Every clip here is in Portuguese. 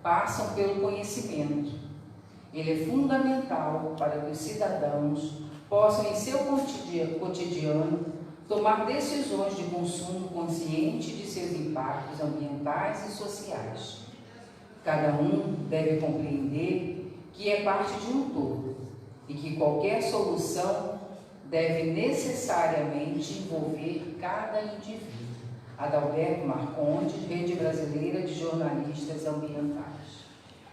passam pelo conhecimento. Ele é fundamental para que os cidadãos possam, em seu cotidiano, tomar decisões de consumo consciente de seus impactos ambientais e sociais. Cada um deve compreender que é parte de um todo e que qualquer solução deve necessariamente envolver cada indivíduo. Adalberto Marcondes, Rede Brasileira de Jornalistas Ambientais.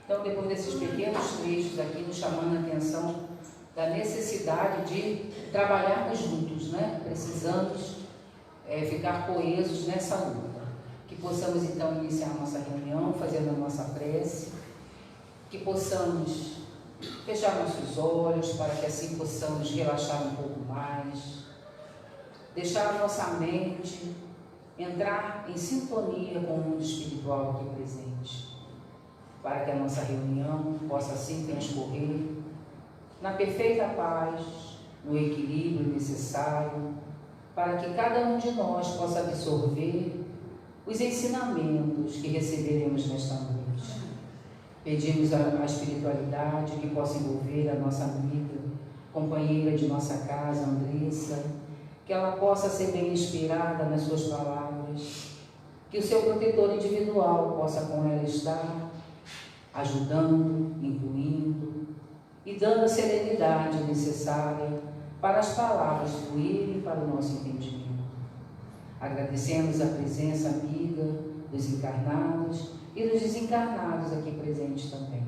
Então, depois desses pequenos trechos aqui, nos chamando a atenção da necessidade de trabalharmos juntos, né? Precisamos ficar coesos nessa luta. Que possamos, então, iniciar a nossa reunião, fazendo a nossa prece, que possamos fechar nossos olhos, para que assim possamos relaxar um pouco mais, deixar a nossa mente entrar em sintonia com o mundo espiritual aqui presente, para que a nossa reunião possa assim transcorrer na perfeita paz, no equilíbrio necessário, para que cada um de nós possa absorver os ensinamentos que receberemos nesta noite. Pedimos à espiritualidade que possa envolver a nossa amiga, companheira de nossa casa, Andressa, que ela possa ser bem inspirada nas suas palavras, que o seu protetor individual possa com ela estar ajudando, incluindo e dando a serenidade necessária para as palavras fluírem para o nosso entendimento. Agradecemos a presença amiga dos encarnados e dos desencarnados aqui presentes também.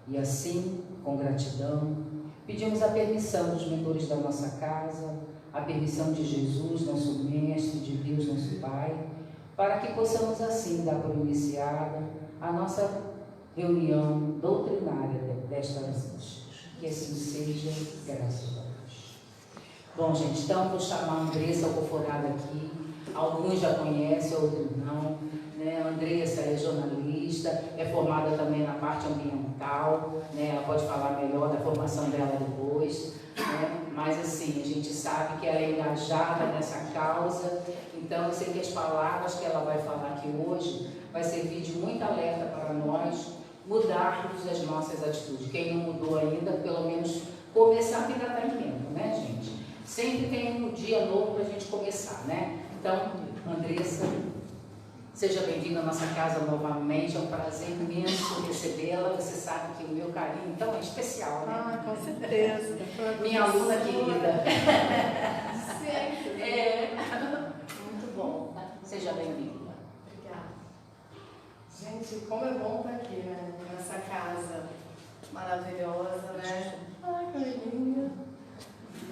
E assim, com gratidão, pedimos a permissão dos mentores da nossa casa, a permissão de Jesus, nosso Mestre, de Deus, nosso Pai, para que possamos assim dar por iniciada a nossa reunião doutrinária desta noite. Que assim seja, graças a Deus. Bom, gente, então vou chamar a Andressa Alcoforado aqui. Alguns já conhecem, outros não. Né? A Andressa é jornalista, é formada também na parte ambiental, né? Ela pode falar melhor da formação dela depois, né? Mas assim, a gente sabe que ela é engajada nessa causa, então eu sei que as palavras que ela vai falar aqui hoje vai servir de muito alerta para nós mudarmos as nossas atitudes. Quem não mudou ainda, pelo menos começar, que ainda está em tempo, né, gente? Sempre tem um dia novo para a gente começar, né? Então, Andressa, seja bem-vinda à nossa casa novamente, é um prazer imenso recebê-la. Você sabe que o meu carinho, então, é especial, né? Ah, com certeza. Minha aluna querida. Sempre. Muito bom. Seja bem-vinda. Obrigada. Gente, como é bom estar aqui, né? Nessa casa maravilhosa, né? Ai, que linda.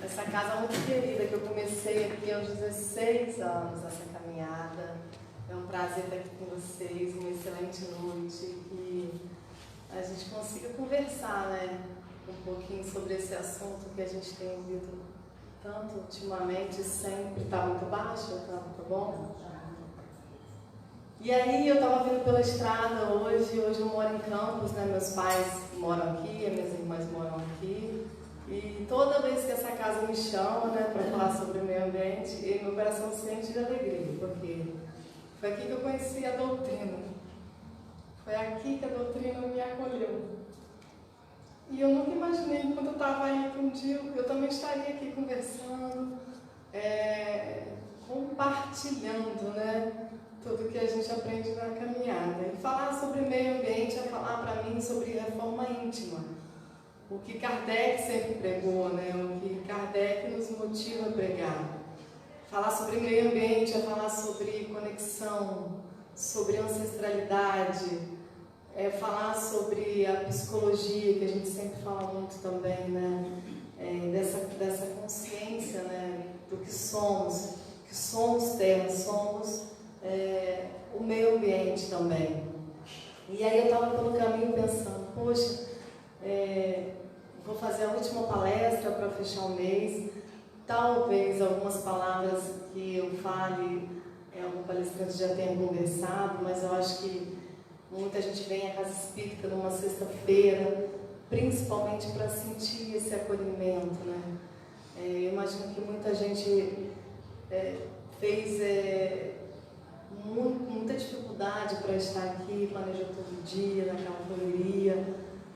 Essa casa muito querida, que eu comecei aqui aos 16 anos, essa caminhada. É um prazer estar aqui com vocês, uma excelente noite, e a gente consiga conversar, né, um pouquinho sobre esse assunto que a gente tem ouvido tanto ultimamente, sempre. Está muito baixo? Está bom? E aí eu estava vindo pela estrada hoje eu moro em Campos, né, meus pais moram aqui, minhas irmãs moram aqui, e toda vez que essa casa me chama, né, para falar sobre o meio ambiente, e meu coração se enche de alegria, porque foi aqui que eu conheci a doutrina. Foi aqui que a doutrina me acolheu. E eu nunca imaginei, quando eu estava aí, que um dia eu também estaria aqui conversando, compartilhando, né, tudo que a gente aprende na caminhada. E falar sobre meio ambiente é falar para mim sobre reforma íntima. O que Kardec sempre pregou, né, o que Kardec nos motiva a pregar. Falar sobre meio ambiente é falar sobre conexão, sobre ancestralidade, é falar sobre a psicologia, que a gente sempre fala muito também, né? Dessa consciência, né? Do que somos terra, somos o meio ambiente também. E aí eu estava pelo caminho pensando, poxa, vou fazer a última palestra para fechar o mês. Talvez algumas palavras que eu fale, algum palestrante já tenha conversado, mas eu acho que muita gente vem à Casa Espírita numa sexta-feira, principalmente para sentir esse acolhimento, né? Eu imagino que muita gente fez muita dificuldade para estar aqui, planejou todo dia, naquela correria,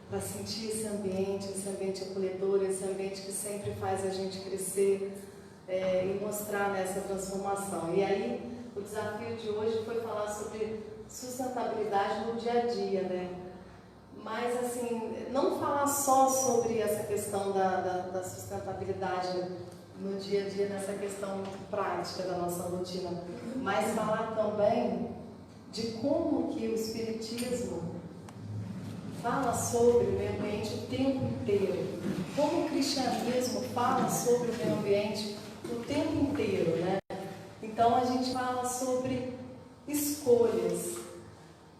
para sentir esse ambiente acolhedor, esse ambiente que sempre faz a gente crescer e mostrar nessa transformação. E aí, o desafio de hoje foi falar sobre sustentabilidade no dia a dia, né? Mas, assim, não falar só sobre essa questão da sustentabilidade no dia a dia, nessa questão prática da nossa rotina, mas falar também de como que o Espiritismo fala sobre o meio ambiente o tempo inteiro, como o cristianismo fala sobre o meio ambiente o tempo inteiro, né? Então a gente fala sobre escolhas,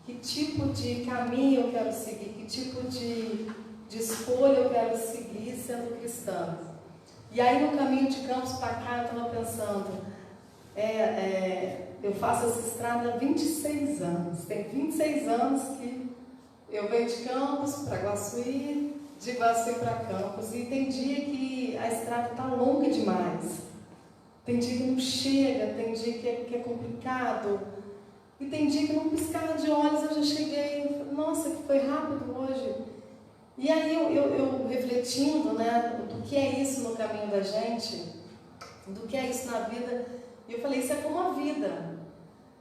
que tipo de caminho eu quero seguir, que tipo de escolha eu quero seguir sendo cristã. E aí no caminho de Campos para cá eu estava pensando, eu faço essa estrada há 26 anos, tem 26 anos que eu venho de Campos para Guaçuí, de Guaçuí para Campos, e tem dia que a estrada está longa demais, tem dia que não chega, tem dia que é complicado, e tem dia que não piscar de olhos eu já cheguei, nossa, que foi rápido hoje. E aí eu refletindo, né, do que é isso no caminho da gente, do que é isso na vida, e eu falei, isso é como a vida.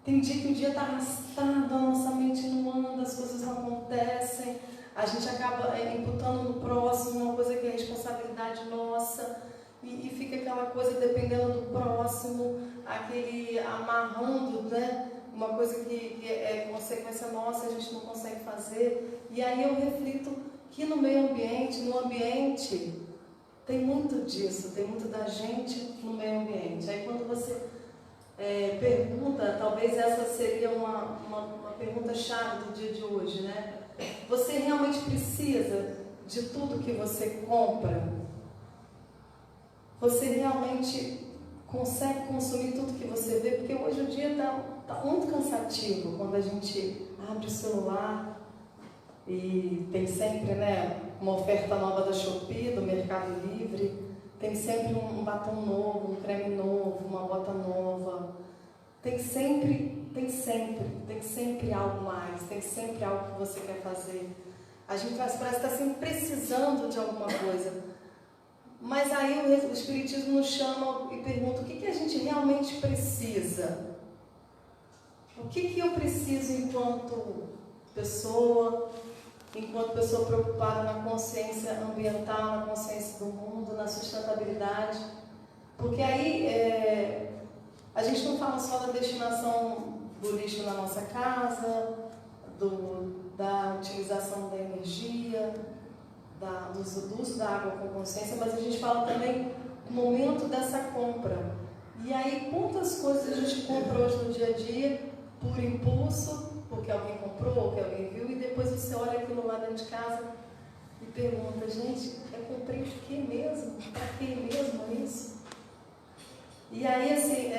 Tem dia que o dia está arrastado, a nossa mente não anda, as coisas não acontecem, a gente acaba imputando no próximo uma coisa que é responsabilidade nossa, e fica aquela coisa dependendo do próximo, aquele amarrando, né? Uma coisa que é consequência nossa, a gente não consegue fazer. E aí eu reflito que no meio ambiente, no ambiente, tem muito disso, tem muito da gente no meio ambiente. Aí quando você pergunta, talvez essa seria uma pergunta-chave do dia de hoje, né? Você realmente precisa de tudo que você compra? Você realmente consegue consumir tudo que você vê? Porque hoje o dia está muito cansativo quando a gente abre o celular e tem sempre, né, uma oferta nova da Shopee, do Mercado Livre, tem sempre um batom novo, um creme novo, uma bota nova, tem sempre algo mais, tem sempre algo que você quer fazer. A gente parece que está sempre precisando de alguma coisa. Mas aí o Espiritismo nos chama e pergunta o que a gente realmente precisa. O que eu preciso enquanto pessoa preocupada na consciência ambiental, na consciência do mundo, na sustentabilidade. Porque aí a gente não fala só da destinação do lixo na nossa casa, da utilização da energia, do uso da água com consciência, mas a gente fala também do momento dessa compra. E aí, quantas coisas a gente compra hoje no dia a dia por impulso, porque alguém comprou, ou que alguém viu, e depois você olha aquilo lá dentro de casa e pergunta, gente, eu comprei de quê mesmo? Para que mesmo isso? E aí, assim,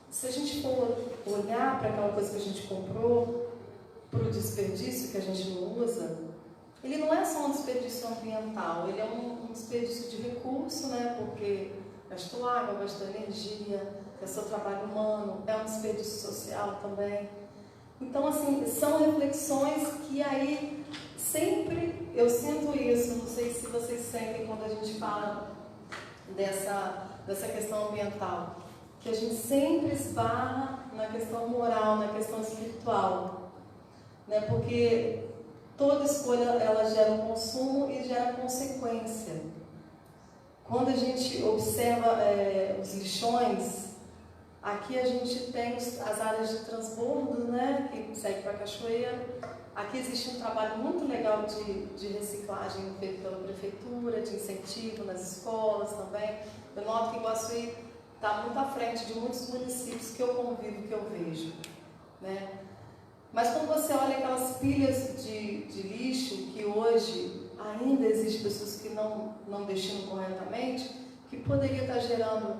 se a gente for olhar para aquela coisa que a gente comprou, para o desperdício que a gente não usa, ele não é só um desperdício ambiental, ele é um desperdício de recurso, né? Porque gastou água, gastou energia, gastou trabalho humano, é um desperdício social também. Então, assim, são reflexões que aí sempre eu sinto isso, não sei se vocês sentem quando a gente fala dessa questão ambiental, que a gente sempre esbarra na questão moral, na questão espiritual, né? Porque toda escolha ela gera um consumo e gera consequência. Quando a gente observa os lixões, aqui a gente tem as áreas de transbordo, né, que segue para a cachoeira. Aqui existe um trabalho muito legal de reciclagem feito pela prefeitura, de incentivo nas escolas também. Eu noto que Guaçuí está muito à frente de muitos municípios que eu convivo, que eu vejo, né? Mas quando você olha aquelas pilhas de lixo, que hoje ainda existem pessoas que não destinam corretamente, que poderia estar gerando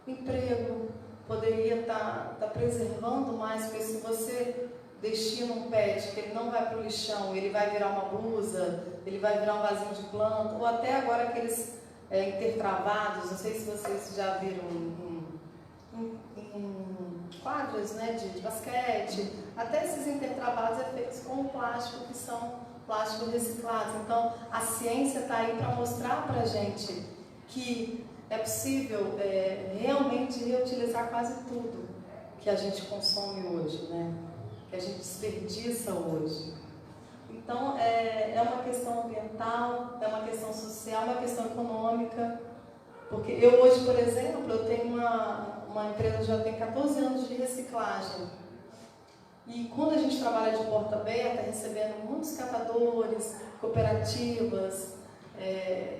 emprego, poderia estar preservando mais, porque se você destina um pet, que ele não vai para o lixão, ele vai virar uma blusa, ele vai virar um vasinho de planta, ou até agora aqueles intertravados, não sei se vocês já viram em quadras, né, de basquete, até esses intertrabalhos feitos com plástico, que são plásticos reciclados. Então, a ciência está aí para mostrar para a gente que é possível realmente reutilizar quase tudo que a gente consome hoje, né? Que a gente desperdiça hoje. Então, é uma questão ambiental, é uma questão social, uma questão econômica. Porque eu hoje, por exemplo, eu tenho uma empresa que já tem 14 anos de reciclagem. E quando a gente trabalha de porta aberta, recebendo muitos catadores, cooperativas,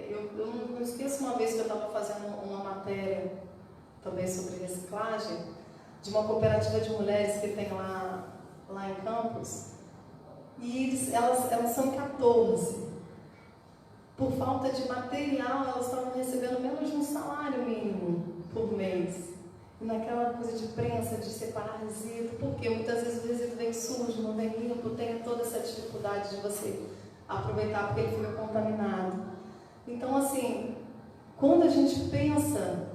eu não esqueço uma vez que eu estava fazendo uma matéria também sobre reciclagem, de uma cooperativa de mulheres que tem lá em Campos, e elas são 14. Por falta de material, elas estavam recebendo menos de um salário mínimo por mês. E naquela coisa de prensa, de separar resíduo, porque muitas vezes o resíduo vem sujo, não vem limpo, tem toda essa dificuldade de você aproveitar porque ele fica contaminado. Então, assim, quando a gente pensa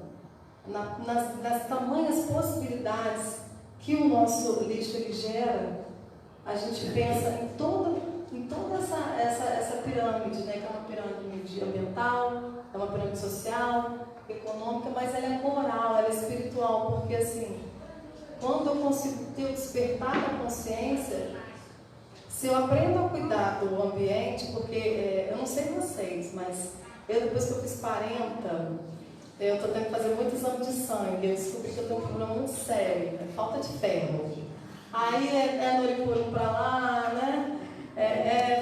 nas tamanhas possibilidades que o nosso lixo ele gera, a gente pensa em toda essa pirâmide, né, que é uma pirâmide ambiental, é uma pirâmide social, econômica, mas ela é moral, ela é espiritual, porque assim, quando eu consigo ter o despertar da consciência, se eu aprendo a cuidar do ambiente, porque eu não sei vocês, mas eu depois que eu fiz 40, eu estou tendo que fazer muito exame de sangue, eu descobri que eu tenho um problema muito sério, falta de ferro. Aí é noripurum para lá, né?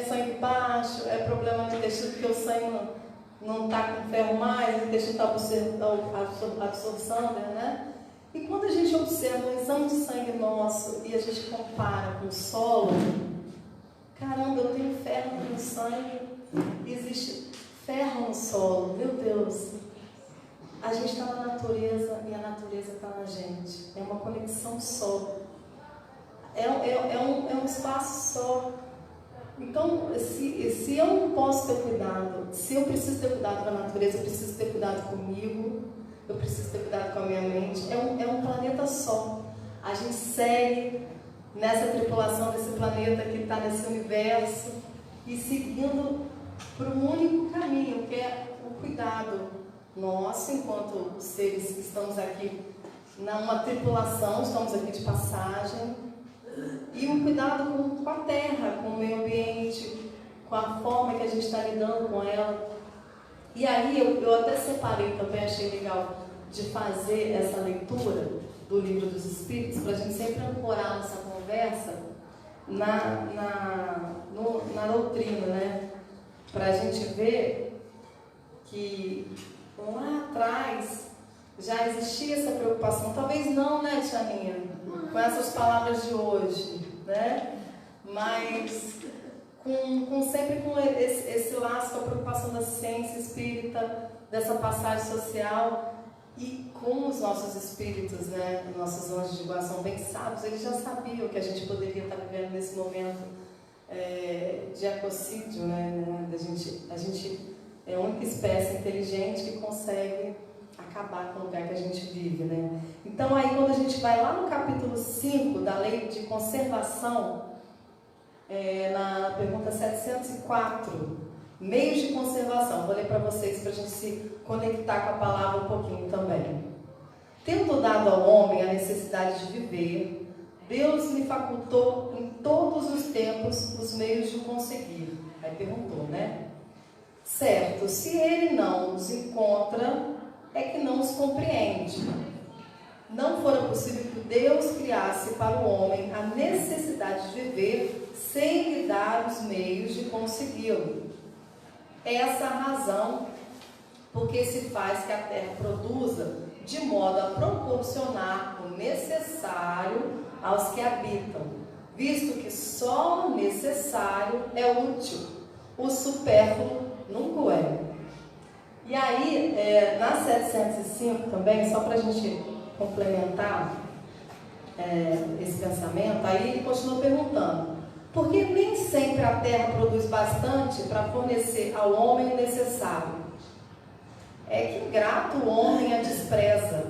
Sangue baixo, é problema no intestino, porque o sangue não está com ferro mais, o intestino está absorção, né? E quando a gente observa o exame de sangue nosso e a gente compara com o solo, caramba, eu tenho ferro no sangue, existe ferro no solo, meu Deus. A gente está na natureza e a natureza está na gente. É uma conexão só. É um espaço só. Então, se eu não posso ter cuidado, se eu preciso ter cuidado com a natureza, eu preciso ter cuidado comigo, eu preciso ter cuidado com a minha mente. É um planeta só. A gente segue nessa tripulação desse planeta que está nesse universo e seguindo para um único caminho, que é o cuidado nosso, enquanto seres que estamos aqui numa tripulação, estamos aqui de passagem, e um cuidado com a terra, com o meio ambiente, com a forma que a gente está lidando com ela. E aí eu até separei também, achei legal de fazer essa leitura do Livro dos Espíritos, para a gente sempre ancorar nossa conversa na doutrina, né? Para a gente ver que lá atrás já existia essa preocupação, talvez não, né, Tianinha, com essas palavras de hoje, né? Mas sempre com esse laço, com a preocupação da ciência espírita, dessa passagem social, e com os nossos espíritos, né? Nossos anjos de guarda são bem sábios, eles já sabiam que a gente poderia estar vivendo nesse momento de ecocídio, né? A gente é a única espécie inteligente que consegue acabar com o lugar que a gente vive, né? Então, aí, quando a gente vai lá no capítulo 5 da Lei de Conservação, na pergunta 704, meios de conservação, vou ler para vocês, para a gente se conectar com a palavra um pouquinho também. Tendo dado ao homem a necessidade de viver, Deus lhe facultou em todos os tempos os meios de conseguir. Aí perguntou, né? Certo, se ele não os encontra, é que não os compreende. Não fora possível que Deus criasse para o homem a necessidade de viver sem lhe dar os meios de consegui-lo. Essa a razão porque se faz que a terra produza de modo a proporcionar o necessário aos que habitam, visto que só o necessário é útil, o supérfluo nunca é. E aí, na 705 também, só para a gente complementar esse pensamento, aí ele continua perguntando: por que nem sempre a terra produz bastante para fornecer ao homem o necessário? É que ingrato o homem a despreza,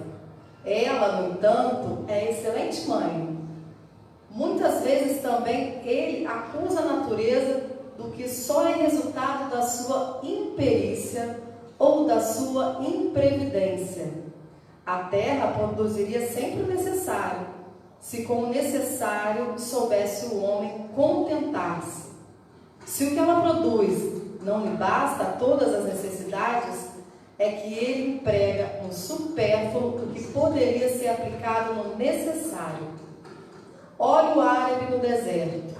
Ela, no entanto, é excelente mãe. Muitas vezes também ele acusa a natureza do que só é resultado da sua imperícia ou da sua imprevidência. A terra produziria sempre o necessário, se com o necessário soubesse o homem contentar-se. Se o que ela produz não lhe basta a todas as necessidades, é que ele emprega um supérfluo que poderia ser aplicado no necessário. Olha o árabe no deserto.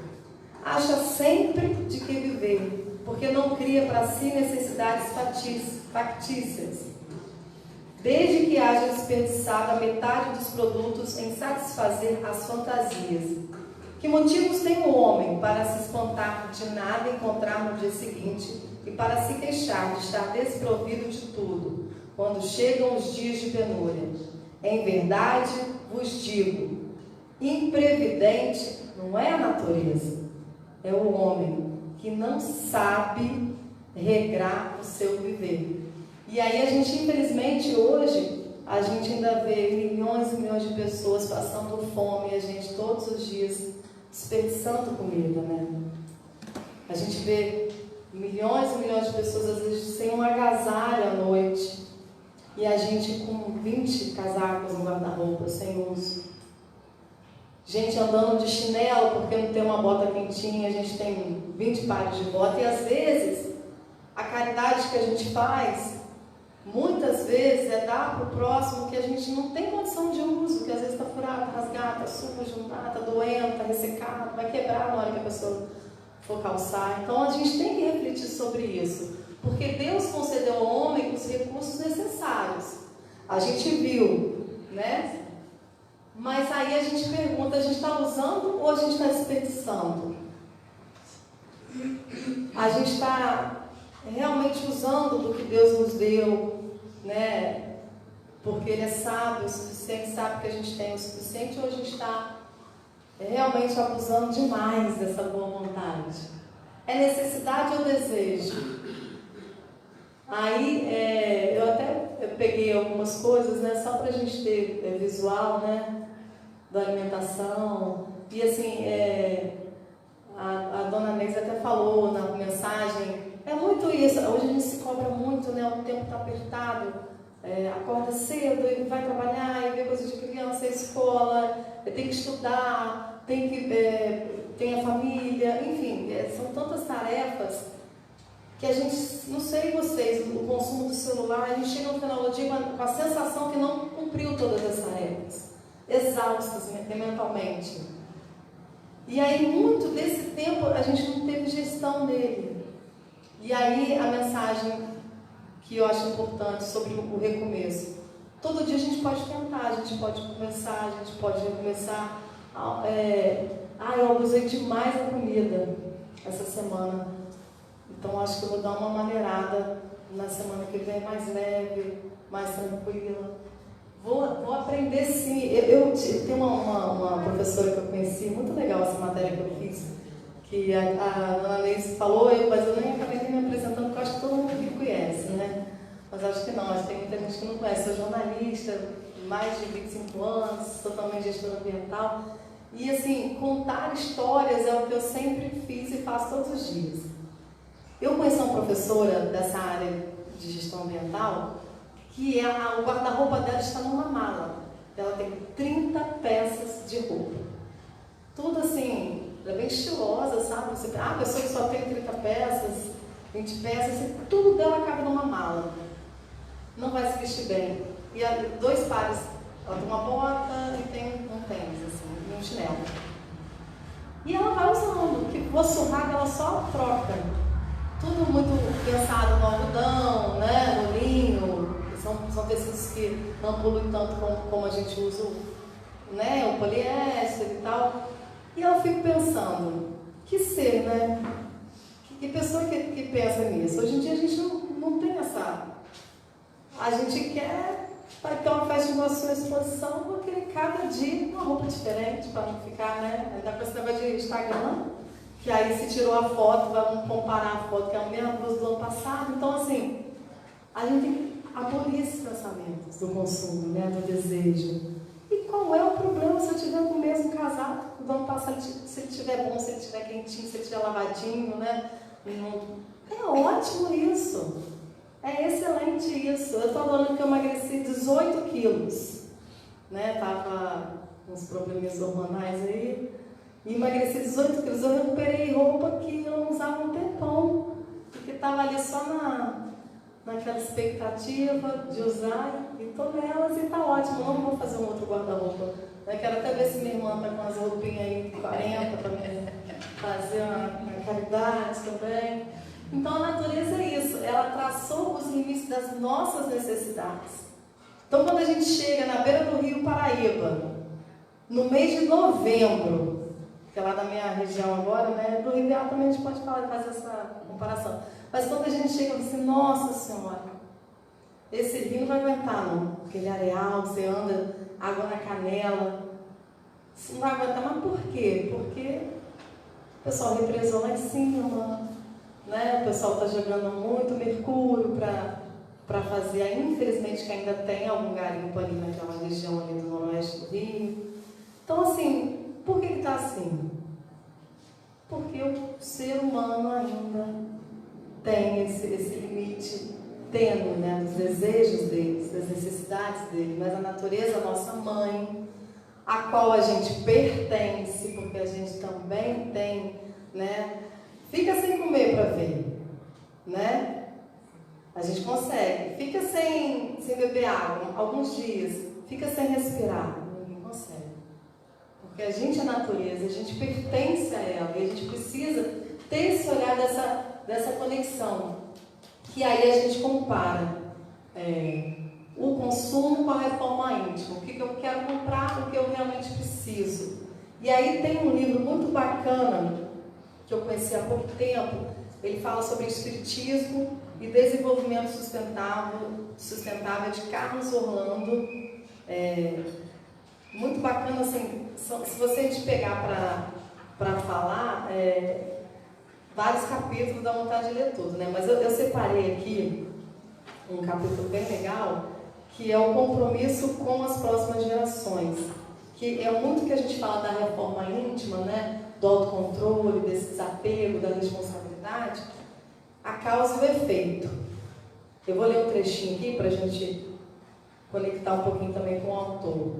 Acha sempre de que viver, porque não cria para si necessidades factícias. Desde que haja desperdiçado a metade dos produtos em satisfazer as fantasias. Que motivos tem o homem para se espantar de nada encontrar no dia seguinte e para se queixar de estar desprovido de tudo, quando chegam os dias de penúria? Em verdade, vos digo, imprevidente não é a natureza, é o homem que não sabe regrar o seu viver. E aí a gente, infelizmente, hoje, a gente ainda vê milhões e milhões de pessoas passando fome, e a gente todos os dias desperdiçando comida, né? A gente vê milhões e milhões de pessoas, às vezes, sem um agasalho à noite, e a gente com 20 casacos no guarda-roupa, sem uso. Gente andando de chinelo porque não tem uma bota quentinha, a gente tem 20 pares de bota, e às vezes, a caridade que a gente faz, muitas vezes é dar para o próximo que a gente não tem condição de uso, que às vezes está furado, rasgado, está sujo, está doendo, está ressecado, vai quebrar na hora que a pessoa for calçar. Então a gente tem que refletir sobre isso, porque Deus concedeu ao homem os recursos necessários. A gente viu, né? Mas aí a gente pergunta, a gente está usando ou a gente está desperdiçando? A gente está realmente usando do que Deus nos deu, né? Porque Ele é sábio o suficiente, sabe que a gente tem o suficiente, ou a gente está realmente abusando demais dessa boa vontade? É necessidade ou desejo? Aí eu peguei algumas coisas, né? Só para a gente ter visual, né? Da alimentação. E assim, a dona Neise até falou na mensagem. É muito isso, hoje a gente se cobra muito, né? O tempo está apertado, acorda cedo e vai trabalhar, e vê coisas de criança, escola, tem que estudar, tem a família, enfim, são tantas tarefas que a gente, não sei vocês, o consumo do celular, a gente chega no final do dia com a sensação que não cumpriu todas as tarefas, exaustas mentalmente. E aí, muito desse tempo, a gente não teve gestão dele. E aí a mensagem que eu acho importante sobre o recomeço. Todo dia a gente pode tentar, a gente pode começar, a gente pode recomeçar. Eu abusei demais da comida essa semana. Então acho que eu vou dar uma maneirada na semana que vem, mais leve, mais tranquila. Vou aprender sim. Eu tenho uma professora que eu conheci, muito legal essa matéria que eu fiz, que a dona Neise falou, mas eu nem acabei me apresentando, porque eu acho que todo mundo me conhece, né? Mas acho que não, acho que tem muita gente que não conhece. Sou jornalista, mais de 25 anos, sou também gestora ambiental. E assim, contar histórias é o que eu sempre fiz e faço todos os dias. Eu conheci uma professora dessa área de gestão ambiental, que o guarda-roupa dela está numa mala. Ela tem 30 peças de roupa. Tudo assim, ela é bem estilosa, sabe? Você, a pessoa que só tem 30 peças, 20 peças, assim, tudo dela cabe numa mala. Não vai se vestir bem. E 2 pares, ela tem uma bota e tem um tênis, assim, e um chinelo. E ela vai usando, que vou surrada, ela só troca. Tudo muito pensado no algodão, né? No linho. São tecidos que não poluem tanto como a gente usa, né? O poliéster e tal. E eu fico pensando, que ser, né? Que pessoa que pensa nisso? Hoje em dia a gente não tem essa... A gente vai ter uma festa de uma sua exposição, vou querer cada dia uma roupa diferente, para não ficar, né? Ainda com esse negócio de Instagram, que aí se tirou a foto, vamos comparar a foto, que é a mesma blusa do ano passado. Então, assim, a gente tem que abolir esses pensamentos do consumo, né, do desejo. E qual é o problema se eu tiver com o mesmo casaco do ano passado, se ele estiver bom, se ele estiver quentinho, se ele estiver lavadinho, né? É ótimo isso. É excelente isso. Eu estou falando que eu emagreci 18 quilos, né? Tava com uns probleminhas hormonais aí. E emagreci 18 quilos. Eu recuperei roupa que eu não usava há um tempão, porque estava ali só naquela expectativa de usar, e estou nelas e está ótimo. Não vou fazer um outro guarda-roupa. Eu quero até ver se minha irmã está com as roupinhas aí 40 para fazer uma caridade também. Então a natureza é isso, ela traçou os limites das nossas necessidades. Então quando a gente chega na beira do Rio Paraíba, no mês de novembro, que é lá da minha região agora, né? Do Rio também a gente pode fazer essa comparação. Mas quando a gente chega e fala assim, nossa Senhora, esse rio não vai aguentar não, aquele areal, você anda, água na canela, você não vai aguentar. Mas por quê? Porque o pessoal represou lá em cima, né? O pessoal está jogando muito mercúrio para fazer, infelizmente que ainda tem algum garimpo ali naquela região ali do noroeste do Rio. Então assim, por que está assim? Porque o ser humano ainda tem esse limite tênue, né, dos desejos deles, das necessidades dele, mas a natureza, a nossa mãe, a qual a gente pertence, porque a gente também tem, né, fica sem comer para ver, né, a gente consegue, fica sem beber água alguns dias, fica sem respirar, ninguém consegue, porque a gente é natureza, a gente pertence a ela, e a gente precisa ter esse olhar dessa conexão, que aí a gente compara o consumo com a reforma íntima, o que eu quero comprar, o que eu realmente preciso. E aí tem um livro muito bacana, que eu conheci há pouco tempo, ele fala sobre espiritismo e desenvolvimento sustentável de Carlos Orlando. Muito bacana, assim, se você te pegar para falar, vários capítulos dá vontade de ler tudo, né? Mas eu separei aqui um capítulo bem legal, que é o compromisso com as próximas gerações, que é muito que a gente fala da reforma íntima, né? Do autocontrole, desse desapego, da responsabilidade, a causa e o efeito. Eu vou ler um trechinho aqui para a gente conectar um pouquinho também com o autor.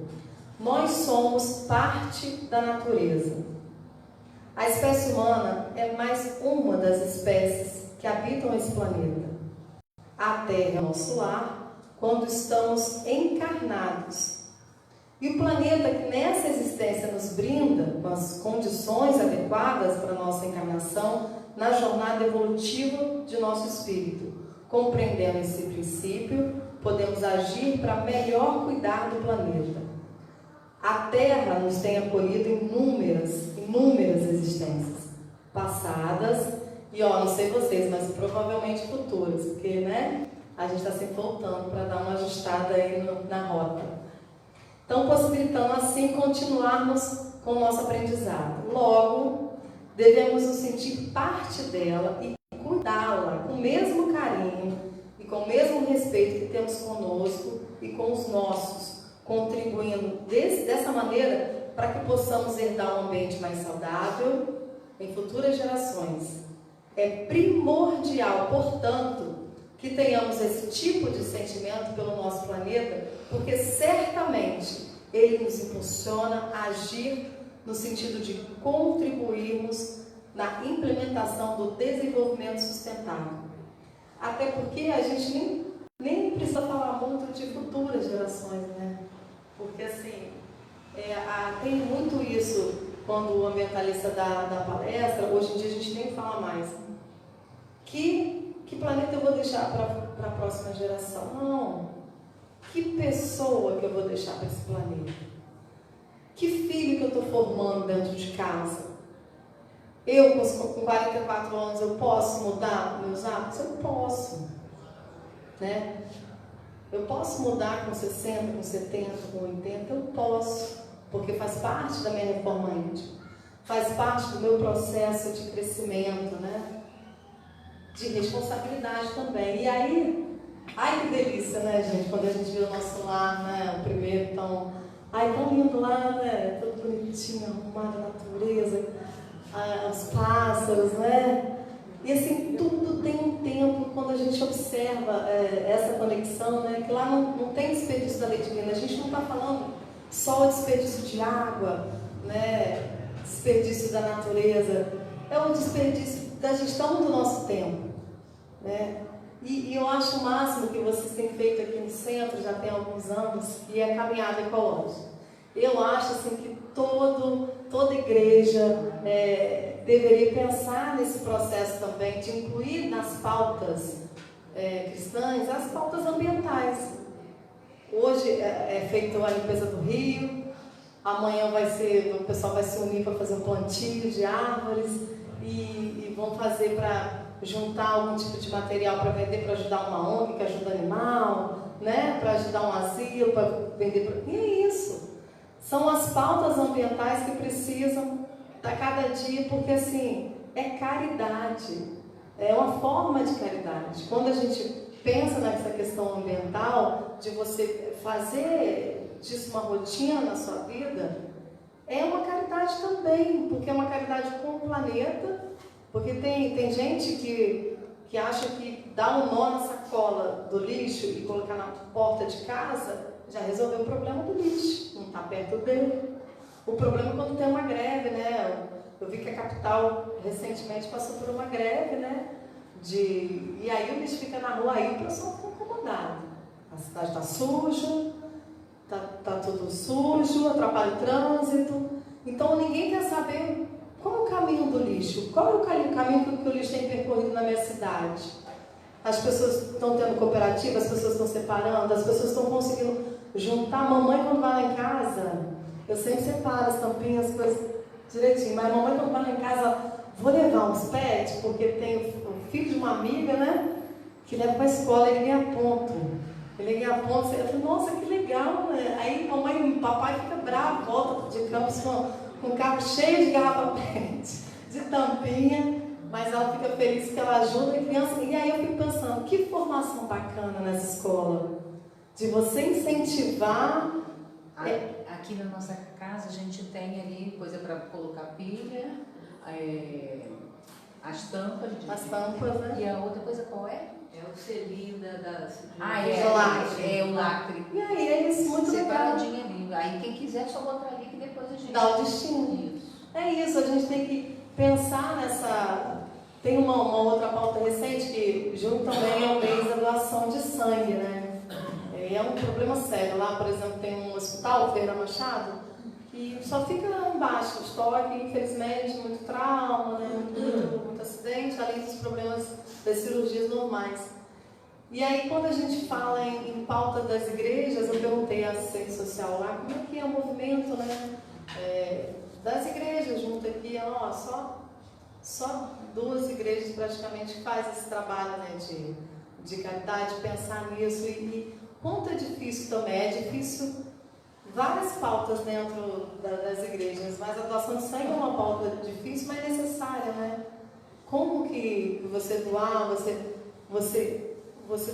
Nós somos parte da natureza. A espécie humana é mais uma das espécies que habitam esse planeta. A Terra é nosso lar quando estamos encarnados. E o planeta que nessa existência nos brinda com as condições adequadas para a nossa encarnação na jornada evolutiva de nosso espírito. Compreendendo esse princípio, podemos agir para melhor cuidar do planeta. A Terra nos tem acolhido inúmeras existências, passadas e, não sei vocês, mas provavelmente futuras, porque, né, a gente está sempre voltando para dar uma ajustada aí na rota. Então, possibilitando assim continuarmos com o nosso aprendizado. Logo, devemos nos sentir parte dela e cuidá-la com o mesmo carinho e com o mesmo respeito que temos conosco e com os nossos, contribuindo dessa maneira para que possamos herdar um ambiente mais saudável em futuras gerações. É primordial, portanto, que tenhamos esse tipo de sentimento pelo nosso planeta, porque certamente ele nos impulsiona a agir no sentido de contribuirmos na implementação do desenvolvimento sustentável. Até porque a gente nem precisa falar muito de futuras gerações, né? Porque assim, tem muito isso quando o ambientalista dá palestra, hoje em dia a gente nem fala mais. Que planeta eu vou deixar para a próxima geração? Não. Que pessoa que eu vou deixar para esse planeta? Que filho que eu estou formando dentro de casa? Eu, com 44 anos, eu posso mudar meus hábitos? Eu posso. Né? Eu posso mudar com 60, com 70, com 80? Eu posso. Porque faz parte da minha reforma íntima. Faz parte do meu processo de crescimento, né? De responsabilidade também. E aí, Ai, que delícia, né, gente? Quando a gente vê o nosso lar, né? O primeiro, então... Ai, tão lindo lá, né? Todo bonitinho, arrumado, a natureza, os pássaros, né? E assim, tudo tem um tempo quando a gente observa essa conexão, né? Que lá não tem desperdício da lei divina. A gente não está falando só o desperdício de água, né? Desperdício da natureza. É o desperdício da gestão do nosso tempo, né? E eu acho o máximo que vocês têm feito aqui no centro, já tem alguns anos, e é caminhada ecológica. Eu acho assim, que toda igreja deveria pensar nesse processo também, de incluir nas pautas cristãs as pautas ambientais. Hoje é feita a limpeza do rio, amanhã o pessoal vai se unir para fazer um plantio de árvores e vão fazer para juntar algum tipo de material para vender, para ajudar uma ONG que ajuda animal, né? Para ajudar um asilo, para vender. E é isso. São as pautas ambientais que precisam a cada dia, porque assim, é caridade. É uma forma de caridade. Quando a gente pensa nessa questão ambiental, de você fazer disso uma rotina na sua vida, é uma caridade também, porque é uma caridade com o planeta. Porque tem gente que acha que dar um nó na sacola do lixo e colocar na porta de casa já resolveu o problema do lixo, não está perto dele. O problema é quando tem uma greve, né? Eu vi que a capital recentemente passou por uma greve, né? E aí o lixo fica na rua, aí o pessoal fica incomodado. A cidade está suja, tá tudo sujo, atrapalha o trânsito. Então ninguém quer saber qual é o caminho do lixo, qual é o caminho que o lixo tem percorrido na minha cidade. As pessoas estão tendo cooperativa, as pessoas estão separando, as pessoas estão conseguindo juntar. A mamãe, quando vai lá em casa, eu sempre separo as tampinhas, as coisas direitinho, mas a mamãe, quando vai lá em casa, vou levar uns pets, porque tem o filho de uma amiga, né, que leva para a escola, ele ganha ponto. Ele ganha ponto, eu falei, nossa, que legal, né? Aí mamãe e papai ficam bravos, volta de campus com um carro cheio de garrafa pet, de tampinha, mas ela fica feliz que ela ajuda a criança. E aí eu fico pensando, que formação bacana nessa escola, de você incentivar. Aqui na nossa casa a gente tem ali coisa para colocar pilha, as tampas. As tampas, né? E a outra coisa qual é? É o selinho O lacre. E aí é isso, muito legal. Separadinho ali. Aí quem quiser só botar ali que depois a gente dá o destino. Isso. É isso, a gente tem que pensar nessa. Tem uma outra pauta recente que junto também é o mês da doação de sangue, né? É um problema sério. Lá, por exemplo, tem um hospital, Ferreira Machado, que só fica embaixo do estoque, infelizmente, muito trauma, né? muito acidente, além dos problemas das cirurgias normais. E aí, quando a gente fala em pauta das igrejas, eu perguntei à assistente social lá, como é que é o movimento, né? Das igrejas junto aqui, ó, só 2 igrejas praticamente que fazem esse trabalho, né, de caridade, pensar nisso. E quanto é difícil também, é difícil várias pautas dentro das igrejas, mas a doação de sangue é uma pauta difícil, mas necessária, né? Como que você doar, você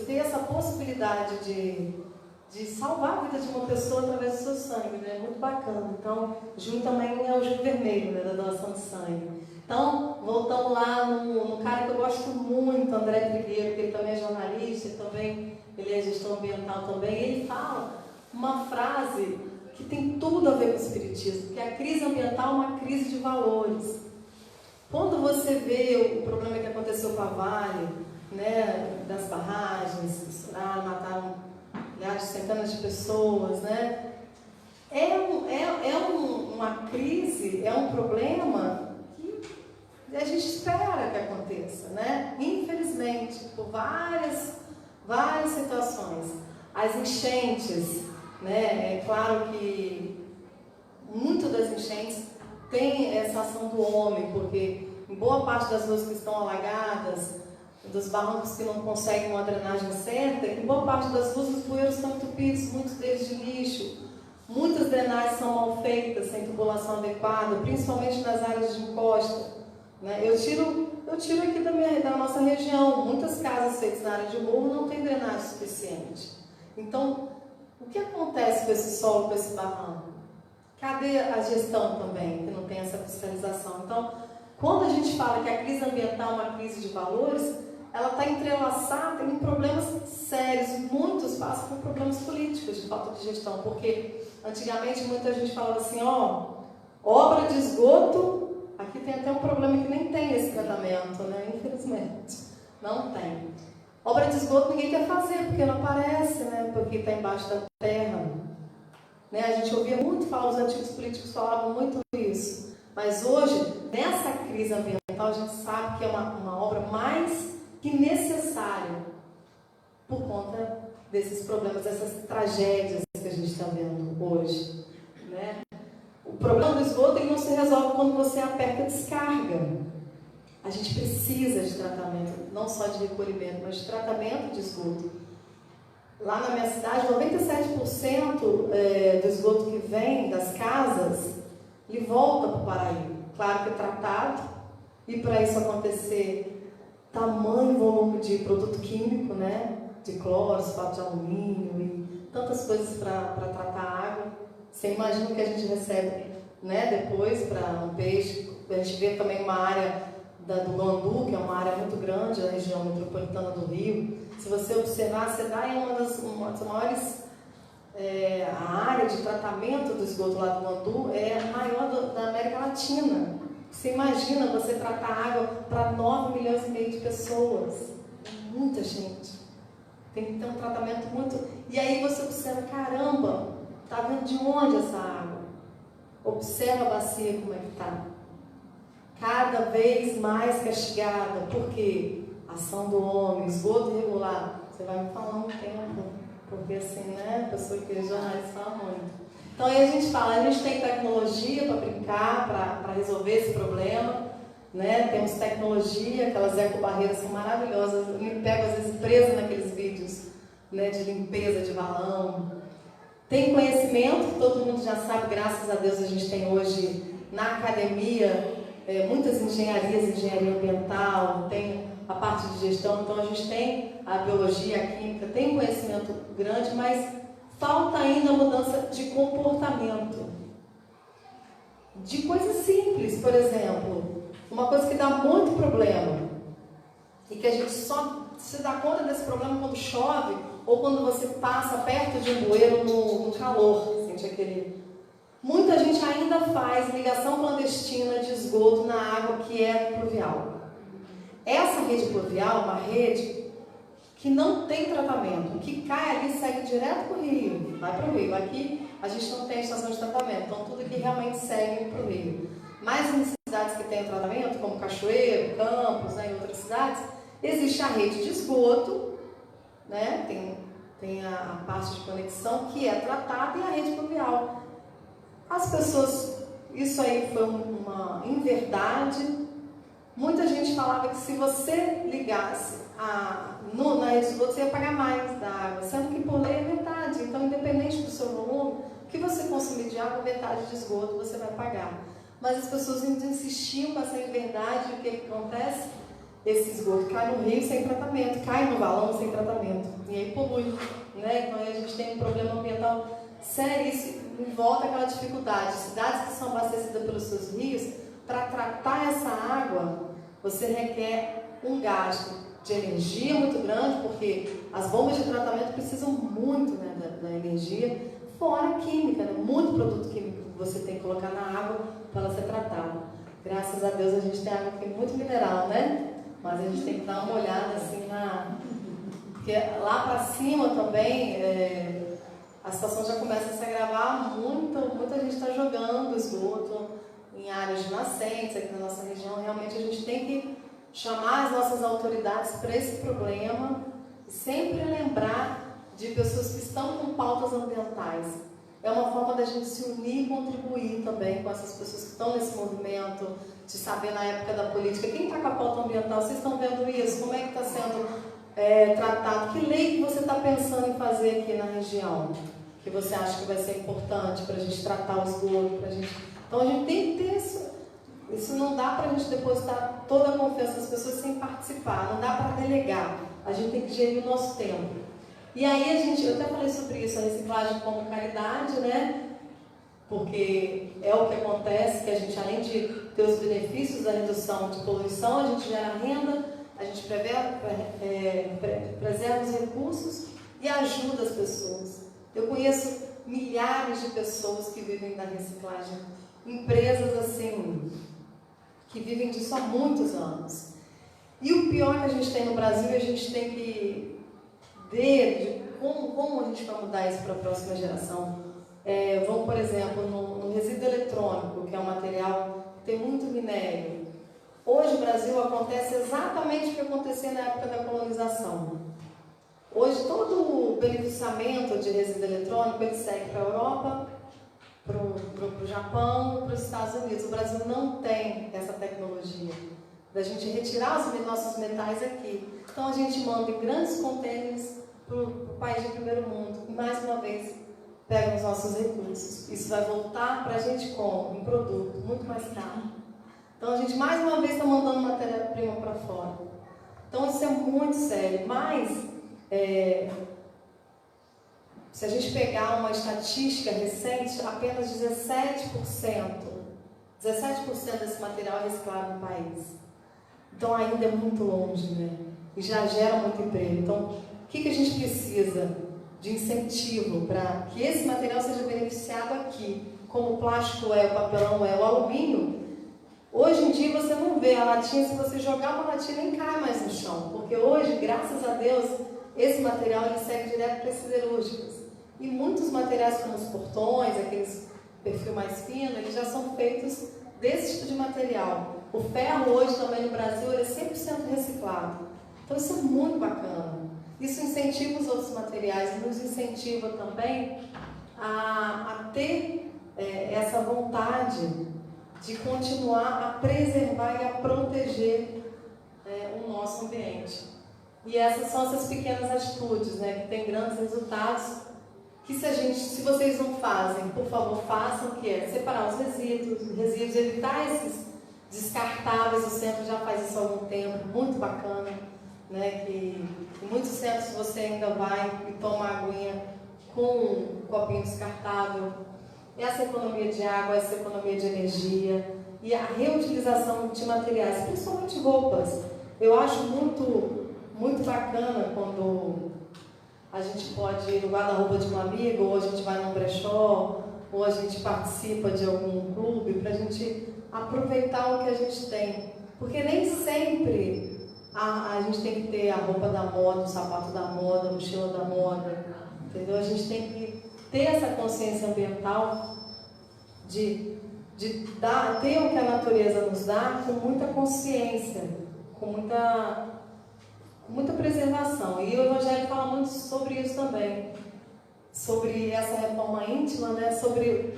ter essa possibilidade de salvar a vida de uma pessoa através do seu sangue, né? Muito bacana. Então, junho também é o Junho Vermelho, né, da doação de sangue. Então, voltamos lá no cara que eu gosto muito, André Trigueiro, que ele também é jornalista, ele é gestor ambiental também, e ele fala uma frase que tem tudo a ver com o espiritismo, que a crise ambiental é uma crise de valores. Quando você vê o problema que aconteceu com a Vale, né, das barragens, misturaram, mataram milhares, centenas de pessoas, né? Uma crise, é um problema que a gente espera que aconteça, né? Infelizmente, por várias situações. As enchentes, né? É claro que muito das enchentes tem essa ação do homem, porque em boa parte das ruas que estão alagadas, dos barrancos que não conseguem uma drenagem certa, em boa parte das ruas os bueiros estão entupidos, muitos deles de lixo, muitas drenagens são mal feitas, sem tubulação adequada, principalmente nas áreas de encosta, né? Eu tiro eu tiro aqui da nossa região. Muitas casas feitas na área de morro não têm drenagem suficiente. Então, o que acontece com esse solo, com esse barranco? Cadê a gestão também, que não tem essa fiscalização? Então, quando a gente fala que a crise ambiental é uma crise de valores, ela está entrelaçada em problemas sérios. Muitos passam por problemas políticos de falta de gestão, porque antigamente muita gente falava assim, obra de esgoto, aqui tem até um problema que nem tem esse tratamento, né? Infelizmente, não tem. Obra de esgoto ninguém quer fazer, porque não aparece, né? Porque está embaixo da terra. Né? A gente ouvia muito falar, os antigos políticos falavam muito isso. Mas hoje, nessa crise ambiental, a gente sabe que é uma obra mais que necessária por conta desses problemas, dessas tragédias que a gente está vendo hoje. Né? O problema do esgoto ele não se resolve quando você aperta a descarga. A gente precisa de tratamento, não só de recolhimento, mas de tratamento de esgoto. Lá na minha cidade, 97% do esgoto que vem das casas, ele volta para o Paraíba. Claro que é tratado, e para isso acontecer, tamanho volume de produto químico, né? De cloro, sulfato de alumínio e tantas coisas para tratar a água. Você imagina o que a gente recebe, né? Depois para um peixe. A gente vê também uma área do Guandu, que é uma área muito grande, a região metropolitana do Rio. Se você observar, a SEDAI é uma das maiores, a área de tratamento do esgoto lá do Guandu é a maior da América Latina. Você imagina você tratar água para 9 milhões e meio de pessoas. É muita gente. Tem que ter um tratamento muito... E aí você observa, caramba, está vindo de onde essa água? Observa a bacia como é que está. Cada vez mais castigada. Por quê? Ação do homem, esgoto irregular. Você vai me falar um tempo, porque assim, né, a pessoa que jornalista fala muito. Então aí a gente fala, a gente tem tecnologia para brincar, para resolver esse problema, né? Temos tecnologia, aquelas ecobarreiras são maravilhosas. Eu me pego às vezes presa naqueles vídeos, né, de limpeza de valão. Tem conhecimento, que todo mundo já sabe, graças a Deus a gente tem hoje na academia muitas engenharia ambiental, tem a parte de gestão, então a gente tem a biologia, a química, tem um conhecimento grande, mas falta ainda a mudança de comportamento. De coisas simples, por exemplo, uma coisa que dá muito problema e que a gente só se dá conta desse problema quando chove ou quando você passa perto de um bueiro no calor, sente aquele... Muita gente ainda faz ligação clandestina de esgoto na água que é pluvial. Essa rede pluvial é uma rede que não tem tratamento. O que cai ali segue direto para o rio, vai para o rio. Aqui a gente não tem estação de tratamento, então tudo que realmente segue para o rio. Mas em cidades que têm tratamento, como Cachoeiro, Campos, né, em outras cidades, existe a rede de esgoto, né, tem a parte de conexão que é tratada e a rede pluvial. As pessoas, isso aí foi uma inverdade. Muita gente falava que se você ligasse na rede de esgoto, você ia pagar mais da água, sendo que por lei é metade. Então, independente do seu volume, o que você consumir de água, metade de esgoto você vai pagar. Mas as pessoas ainda insistiam com essa inverdade. O que acontece? Esse esgoto cai no rio sem tratamento, cai no valão sem tratamento, e aí polui, né? Então aí a gente tem um problema ambiental sério. Isso envolve aquela dificuldade. Cidades que são abastecidas pelos seus rios, para tratar essa água, você requer um gasto de energia muito grande, porque as bombas de tratamento precisam muito, né, da energia, fora a química, né? Muito produto químico que você tem que colocar na água para ela ser tratada. Graças a Deus a gente tem água aqui muito mineral, né? Mas a gente tem que dar uma olhada assim porque lá para cima também a situação já começa a se agravar muito. Muita gente está jogando esgoto em áreas de nascentes aqui na nossa região. Realmente a gente tem que chamar as nossas autoridades para esse problema e sempre lembrar de pessoas que estão com pautas ambientais. É uma forma da gente se unir e contribuir também com essas pessoas que estão nesse movimento, de saber na época da política, quem está com a pauta ambiental, vocês estão vendo isso? Como é que está sendo tratado? Que lei que você está pensando em fazer aqui na região? Que você acha que vai ser importante para a gente tratar o esgoto? Então a gente tem que ter Isso não dá para a gente depositar toda a confiança das pessoas sem participar, não dá para delegar. A gente tem que gerir o nosso tempo. E aí eu até falei sobre isso, a reciclagem como caridade, né? Porque é o que acontece, que a gente, além de ter os benefícios da redução de poluição, a gente gera renda, a gente preserva os recursos e ajuda as pessoas. Eu conheço milhares de pessoas que vivem da reciclagem, empresas assim, que vivem disso há muitos anos. E o pior que a gente tem no Brasil, a gente tem que ver como a gente vai mudar isso para a próxima geração. Vamos, por exemplo, no resíduo eletrônico, que é um material que tem muito minério. Hoje no Brasil acontece exatamente o que acontecia na época da colonização. Hoje todo o beneficiamento de resíduo eletrônico ele segue para a Europa, para o Japão, para os Estados Unidos. O Brasil não tem essa tecnologia da gente retirar os nossos metais aqui. Então a gente manda em grandes contêineres para o país de primeiro mundo. E mais uma vez pega os nossos recursos. Isso vai voltar para a gente como? Um produto muito mais caro. Então a gente mais uma vez está mandando matéria-prima para fora. Então isso é muito sério. Mas se a gente pegar uma estatística recente, apenas 17% desse material é reciclado no país. Então ainda é muito longe, né? E já gera muito emprego. Então, o que a gente precisa de incentivo para que esse material seja beneficiado aqui? Como o plástico o papelão o alumínio. Hoje em dia você não vê a latinha, se você jogar uma latinha nem cai mais no chão. Porque hoje, graças a Deus, esse material ele segue direto para as siderúrgicas. E muitos materiais como os portões, aqueles perfil mais fino, eles já são feitos desse tipo de material. O ferro hoje também no Brasil ele é 100% reciclado. Então isso é muito bacana. Isso incentiva os outros materiais, nos incentiva também a ter essa vontade de continuar a preservar e a proteger o nosso ambiente. E essas são essas pequenas atitudes, né, que têm grandes resultados. Que se vocês não fazem, por favor, façam, que é separar os resíduos, evitar esses descartáveis. O centro já faz isso há algum tempo, muito bacana, né? Que em muitos centros você ainda vai e toma aguinha com um copinho descartável. Essa economia de água, essa economia de energia e a reutilização de materiais, principalmente roupas. Eu acho muito, muito bacana quando a gente pode ir no guarda-roupa de um amigo, ou a gente vai num brechó, ou a gente participa de algum clube, para a gente aproveitar o que a gente tem. Porque nem sempre a gente tem que ter a roupa da moda, o sapato da moda, a mochila da moda, entendeu? A gente tem que ter essa consciência ambiental de ter o que a natureza nos dá com muita consciência, com muita preservação. E o Evangelho fala muito sobre isso também, sobre essa reforma íntima, né? Sobre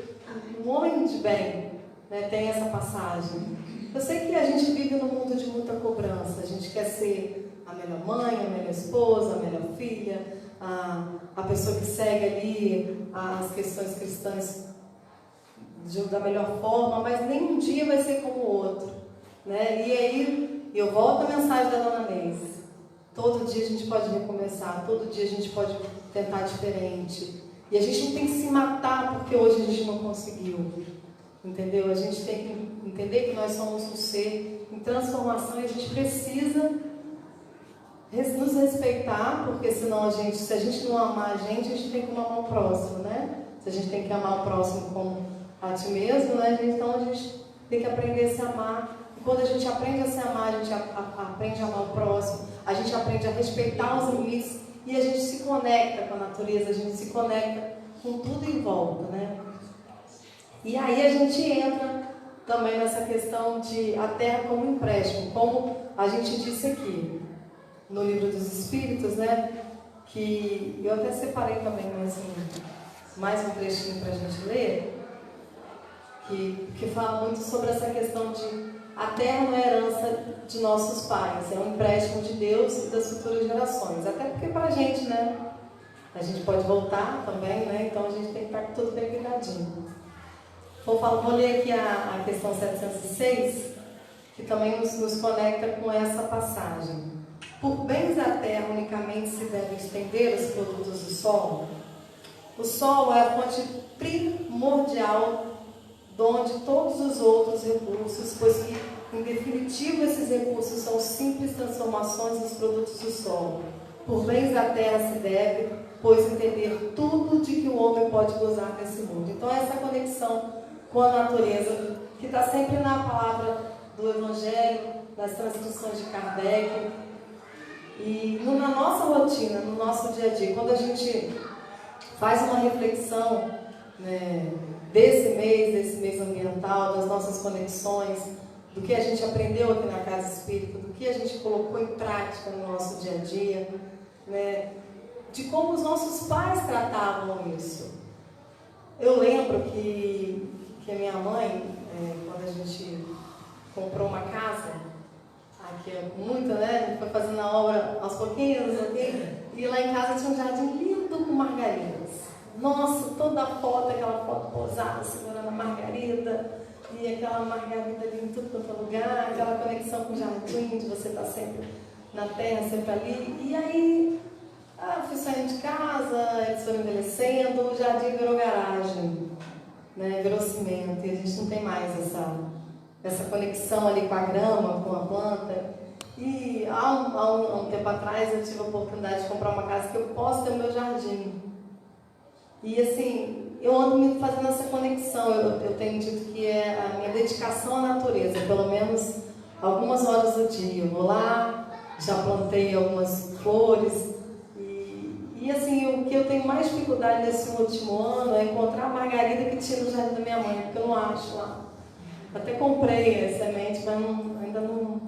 um homem de bem, né? Tem essa passagem. Eu sei que a gente vive num mundo de muita cobrança, a gente quer ser a melhor mãe, a melhor esposa, a melhor filha, a pessoa que segue ali as questões cristãs da melhor forma, mas nenhum dia vai ser como o outro, né? E aí eu volto à mensagem da Dona Neise. Todo dia a gente pode recomeçar, todo dia a gente pode tentar diferente. E a gente não tem que se matar porque hoje a gente não conseguiu. Entendeu? A gente tem que entender que nós somos um ser em transformação e a gente precisa nos respeitar, porque senão se a gente não amar a gente tem que amar o próximo, né? Se a gente tem que amar o próximo como a ti mesmo, né? Então a gente tem que aprender a se amar. E quando a gente aprende a se amar, a gente aprende a amar o próximo, a gente aprende a respeitar os limites e a gente se conecta com a natureza, a gente se conecta com tudo em volta, né? E aí a gente entra também nessa questão de a terra como empréstimo, como a gente disse aqui no Livro dos Espíritos, né? Que eu até separei também mais um trechinho para a gente ler, que fala muito sobre essa questão de a terra não é herança de nossos pais, é um empréstimo de Deus e das futuras gerações. Até porque para a gente, né? A gente pode voltar também, né? Então a gente tem que estar tudo bem cuidadinho. Vou ler aqui a questão 706, que também nos conecta com essa passagem. Por bens da terra unicamente se devem estender os produtos do solo. O solo é a fonte primordial de onde todos os outros recursos, pois que, em definitivo, esses recursos são simples transformações dos produtos do solo. Por bens da terra se deve, pois, entender tudo de que o homem pode gozar nesse mundo. Então, essa conexão com a natureza, que está sempre na palavra do Evangelho, das transcrições de Kardec, e na nossa rotina, no nosso dia a dia, quando a gente faz uma reflexão, né, desse mês ambiental, das nossas conexões, do que a gente aprendeu aqui na Casa Espírita, do que a gente colocou em prática no nosso dia a dia, né, de como os nossos pais tratavam isso. Eu lembro que a minha mãe, quando a gente comprou uma casa, aqui é muita, né? Foi fazendo a obra aos pouquinhos, e lá em casa tinha um jardim lindo com margaridas. Nossa, toda a foto, aquela foto posada, segurando a margarida, e aquela margarida ali em tudo quanto é lugar, aquela conexão com o jardim, de você estar sempre na terra, sempre ali. E aí, eu fui saindo de casa, eles foram envelhecendo, o jardim virou garagem, né? Virou cimento, e a gente não tem mais essa conexão ali com a grama, com a planta. E há um tempo atrás eu tive a oportunidade de comprar uma casa que eu posso ter o meu jardim. E assim, eu ando me fazendo essa conexão. Eu tenho dito que é a minha dedicação à natureza, pelo menos algumas horas do dia. Eu vou lá, já plantei algumas flores. E assim, o que eu tenho mais dificuldade nesse último ano é encontrar a margarida que tinha no jardim da minha mãe, porque eu não acho lá. Até comprei a semente, mas ainda não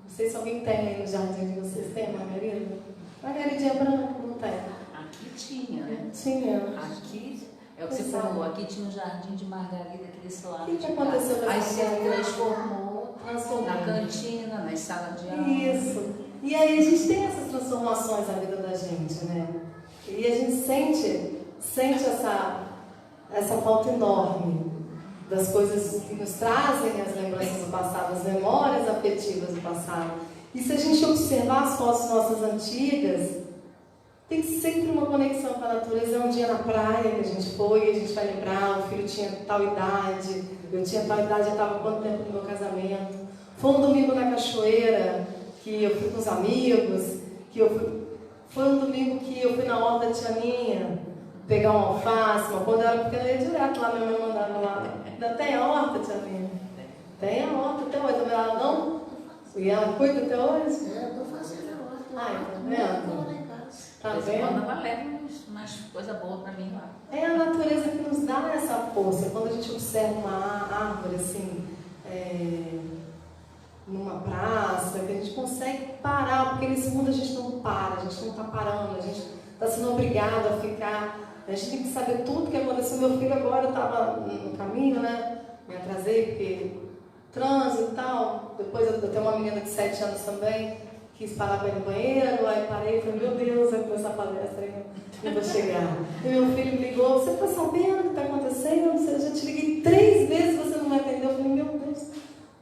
sei se alguém tem aí no jardim de vocês. Tem margarida? Margaridinha branca, não tem? Aqui tinha, né? Tinha. Aqui, é o que você falou, aqui tinha um jardim de margarida aqui desse lado. O que aconteceu com aí essa se margarida? transformou na cantina, nas salas de aula. Isso. E aí a gente tem essas transformações na vida da gente, né? E a gente sente essa falta enorme das coisas que nos trazem as lembranças do passado, as memórias afetivas do passado. E se a gente observar as fotos nossas antigas, tem sempre uma conexão com a natureza. É um dia na praia que a gente foi, a gente vai lembrar, o filho tinha tal idade, eu tinha tal idade, eu estava quanto tempo no meu casamento. Foi um domingo na cachoeira, que eu fui com os amigos, foi um domingo que eu fui na horta da tia minha, pegar uma alface, mas quando eu era pequena eu ia direto lá, minha mãe mandava lá. Ainda tem a horta, tia minha? Tem a horta até hoje, também ela não? E ela cuida até hoje? É, eu tô fazendo a horta. Ai, tá vendo? Tá vendo? Quando ela leva umas coisas boas pra mim lá. É a natureza que nos dá essa força. Quando a gente observa uma árvore assim, numa praça, que a gente consegue parar, porque nesse mundo a gente não para, a gente não está parando, a gente está sendo obrigado a ficar. A gente tem que saber tudo que aconteceu. Meu filho agora estava no caminho, né? Me atrasei porque trânsito e tal. Depois eu tenho uma menina de 7 anos também, quis parar para ir no banheiro, aí parei e falei, meu Deus, vai começar a palestra aí, não vou chegar. E meu filho me ligou, você está sabendo o que está acontecendo? Eu já te liguei 3 vezes, você não me atendeu. Eu falei, meu Deus,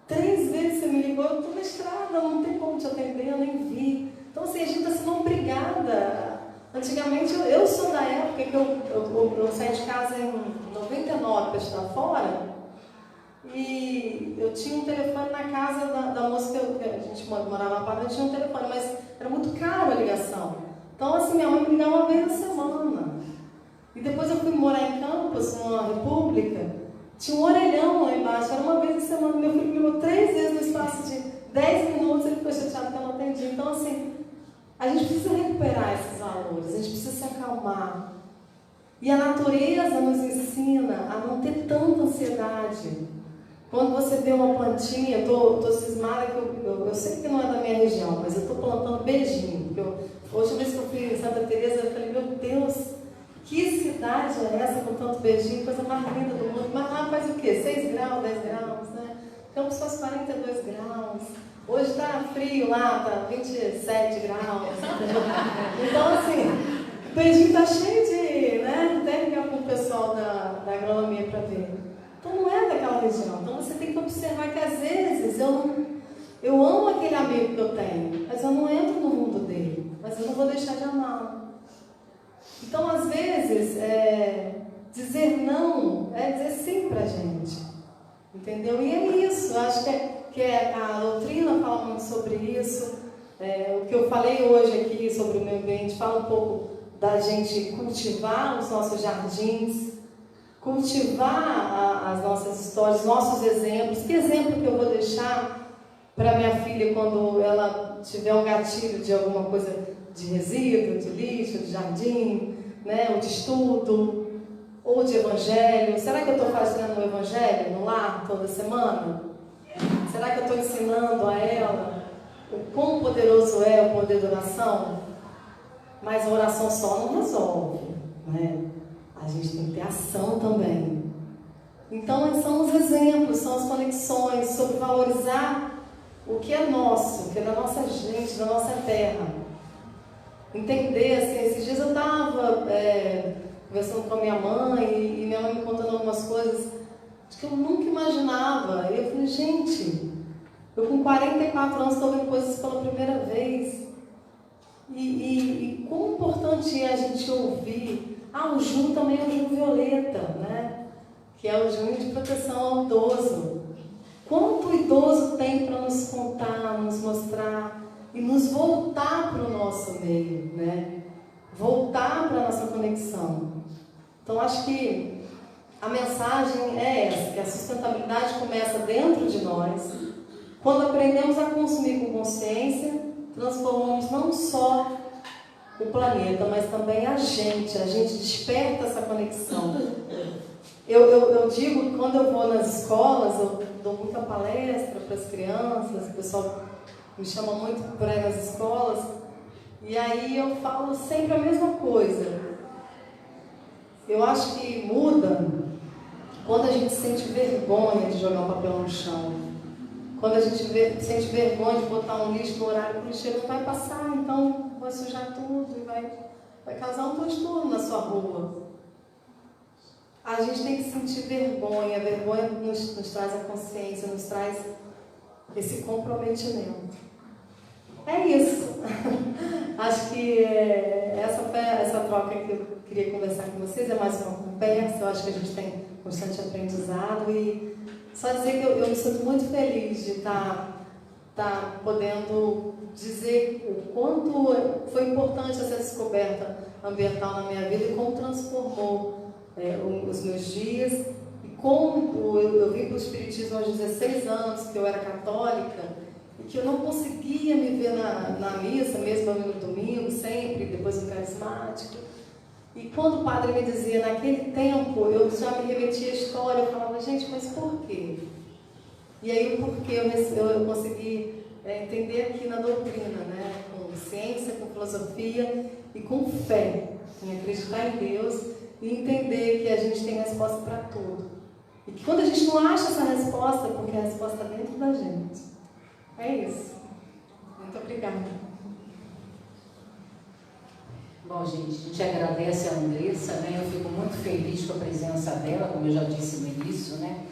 3 vezes você me ligou, eu estou na estrada, não tem como te atender, eu nem vi. Então assim, a gente está sendo obrigada. Antigamente, eu sou da época que eu saí de casa em 99 para estudar fora, e eu tinha um telefone na casa da moça que a gente morava na Paraná, eu tinha um telefone, mas era muito caro a ligação. Então, assim, minha mãe me ligava uma vez na semana. E depois eu fui morar em Campos, numa república, tinha um orelhão lá embaixo, era uma vez na semana. Meu filho me ligou 3 vezes no espaço de 10 minutos, ele ficou chateado que eu não atendi. Então, assim, a gente precisa recuperar esses valores, a gente precisa se acalmar. E a natureza nos ensina a não ter tanta ansiedade. Quando você vê uma plantinha, eu estou cismada, que eu sei que não é da minha região, mas eu estou plantando beijinho. Hoje, vez que eu fui em Santa Teresa, eu falei, meu Deus, que cidade é essa com tanto beijinho, coisa mais linda do mundo. Mas lá faz o quê? 6 graus, 10 graus, né? Campos faz 42 graus. Hoje está frio lá, está 27 graus. Então, assim, o beijinho está cheio de, né, técnica com o pessoal da agronomia para ver. Então, Mas não é daquela região. Então você tem que observar que às vezes eu amo aquele amigo que eu tenho, mas eu não entro no mundo dele, mas eu não vou deixar de amá-lo. Então, às vezes, dizer não é dizer sim pra gente. Entendeu? E é isso. Eu acho que a doutrina fala muito sobre isso. O que eu falei hoje aqui sobre o meio ambiente fala um pouco da gente cultivar os nossos jardins, cultivar as nossas histórias, nossos exemplos. Que exemplo que eu vou deixar para minha filha quando ela tiver um gatilho de alguma coisa de resíduo, de lixo, de jardim, né, ou de estudo, ou de evangelho? Será que eu estou fazendo o evangelho no lar toda semana? Será que eu estou ensinando a ela o quão poderoso é o poder da oração? Mas a oração só não resolve, né? A gente tem que ter ação também. Então, são os exemplos, são as conexões sobre valorizar o que é nosso, o que é da nossa gente, da nossa terra. Entender, assim, esses dias eu estava conversando com a minha mãe e minha mãe me contando algumas coisas que eu nunca imaginava. E eu falei, gente, eu com 44 anos estou vendo coisas pela primeira vez. E quão importante é a gente ouvir. O junho também é o junho violeta, né? Que é o junho de proteção ao idoso. Quanto o idoso tem para nos contar, nos mostrar e nos voltar para o nosso meio, né? Voltar para a nossa conexão. Então, acho que a mensagem é essa, que a sustentabilidade começa dentro de nós. Quando aprendemos a consumir com consciência, transformamos não só o planeta, mas também a gente desperta essa conexão. Eu digo, quando eu vou nas escolas, eu dou muita palestra para as crianças, o pessoal me chama muito para ir nas escolas, e aí eu falo sempre a mesma coisa. Eu acho que muda quando a gente sente vergonha de jogar um papel no chão. Quando a gente sente vergonha de botar um lixo no horário que o lixeiro não vai passar, então vai sujar tudo e vai causar um transtorno na sua rua. A gente tem que sentir vergonha. A vergonha nos traz a consciência, nos traz esse comprometimento. É isso. Acho que essa troca que eu queria conversar com vocês é mais uma conversa. Eu acho que a gente tem constante aprendizado e só dizer que eu me sinto muito feliz de estar podendo dizer o quanto foi importante essa descoberta ambiental na minha vida e como transformou os meus dias. E como eu vim para o Espiritismo aos 16 anos, que eu era católica, e que eu não conseguia me ver na missa, mesmo no domingo, sempre, depois no carismático. E quando o padre me dizia, naquele tempo, eu já me remetia à história, eu falava, gente, mas por quê? E aí o porquê eu consegui entender aqui na doutrina, né? Com ciência, com filosofia e com fé, em acreditar em Deus e entender que a gente tem resposta para tudo. E que quando a gente não acha essa resposta, é porque a resposta está dentro da gente. É isso. Muito obrigada. Bom, gente, a gente agradece a Andressa, né? Eu fico muito feliz com a presença dela, como eu já disse no início, né?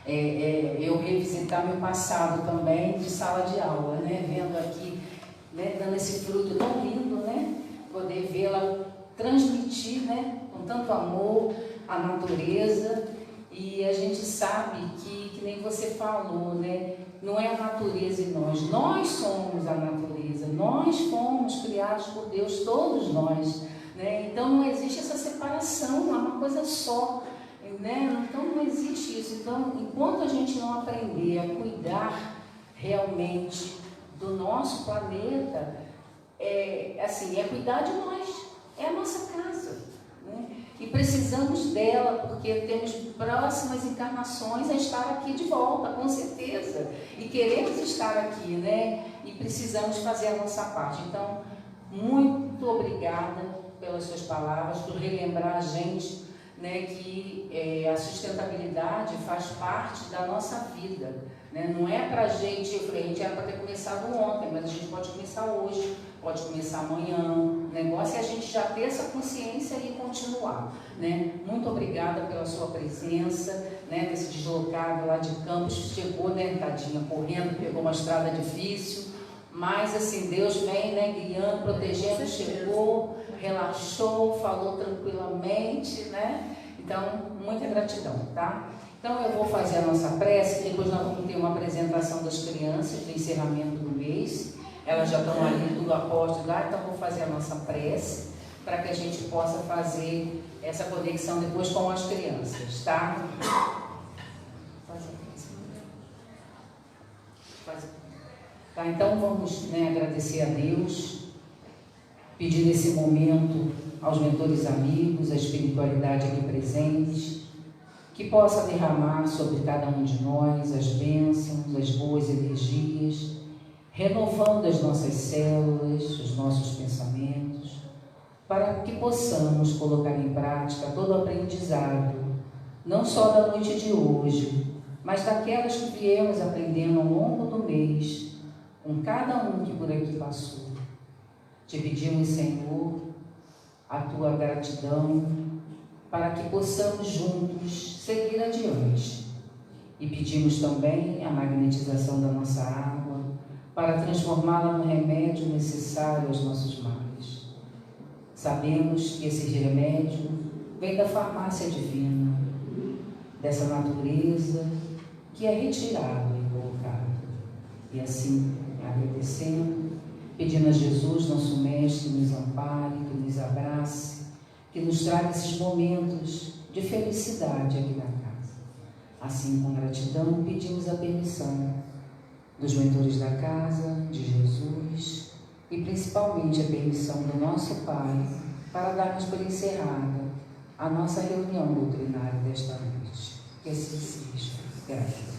Eu revisitar meu passado também de sala de aula, né? Vendo aqui, né? Dando esse fruto tão lindo, né? Poder vê-la transmitir, né? Com tanto amor a natureza. E a gente sabe que nem você falou, né? Não é a natureza em nós somos a natureza, nós fomos criados por Deus, todos nós, né? Então não existe essa separação, é uma coisa só, né? Então não existe isso. Então, enquanto a gente não aprender a cuidar realmente do nosso planeta, é cuidar de nós, é a nossa casa, né? E precisamos dela, porque temos próximas encarnações a estar aqui de volta, com certeza. E queremos estar aqui, né? E precisamos fazer a nossa parte. Então, muito obrigada pelas suas palavras, por relembrar a gente, né, que a sustentabilidade faz parte da nossa vida, né? Não é para a gente era para ter começado ontem, mas a gente pode começar hoje, pode começar amanhã. O negócio é a gente já ter essa consciência e continuar, né? Muito obrigada pela sua presença, né, ter se deslocado lá de Campos, chegou, né, tadinha, correndo, pegou uma estrada difícil, mas assim, Deus vem, né, guiando, protegendo, chegou, relaxou, falou tranquilamente, né? Então, muita gratidão, tá? Então, eu vou fazer a nossa prece, depois nós vamos ter uma apresentação das crianças, de encerramento do mês. Elas já estão ali, tudo após lá, então vou fazer a nossa prece, para que a gente possa fazer essa conexão depois com as crianças, tá? Tá, então vamos, né, agradecer a Deus, pedir nesse momento aos mentores amigos, a espiritualidade aqui presente, que possa derramar sobre cada um de nós as bênçãos, as boas energias, renovando as nossas células, os nossos pensamentos, para que possamos colocar em prática todo o aprendizado, não só da noite de hoje, mas daquelas que viemos aprendendo ao longo do mês, com cada um que por aqui passou. Te pedimos, Senhor, a tua gratidão, para que possamos juntos seguir adiante. E pedimos também a magnetização da nossa água, para transformá-la no remédio necessário aos nossos males. Sabemos que esse remédio vem da farmácia divina, dessa natureza que é retirado e colocado. E assim, agradecendo, pedindo a Jesus, nosso Mestre, que nos ampare, que nos abrace, que nos traga esses momentos de felicidade aqui na casa. Assim, com gratidão, pedimos a permissão dos mentores da casa, de Jesus, e principalmente a permissão do nosso Pai, para darmos por encerrada a nossa reunião doutrinária desta noite. Que assim seja. Graças.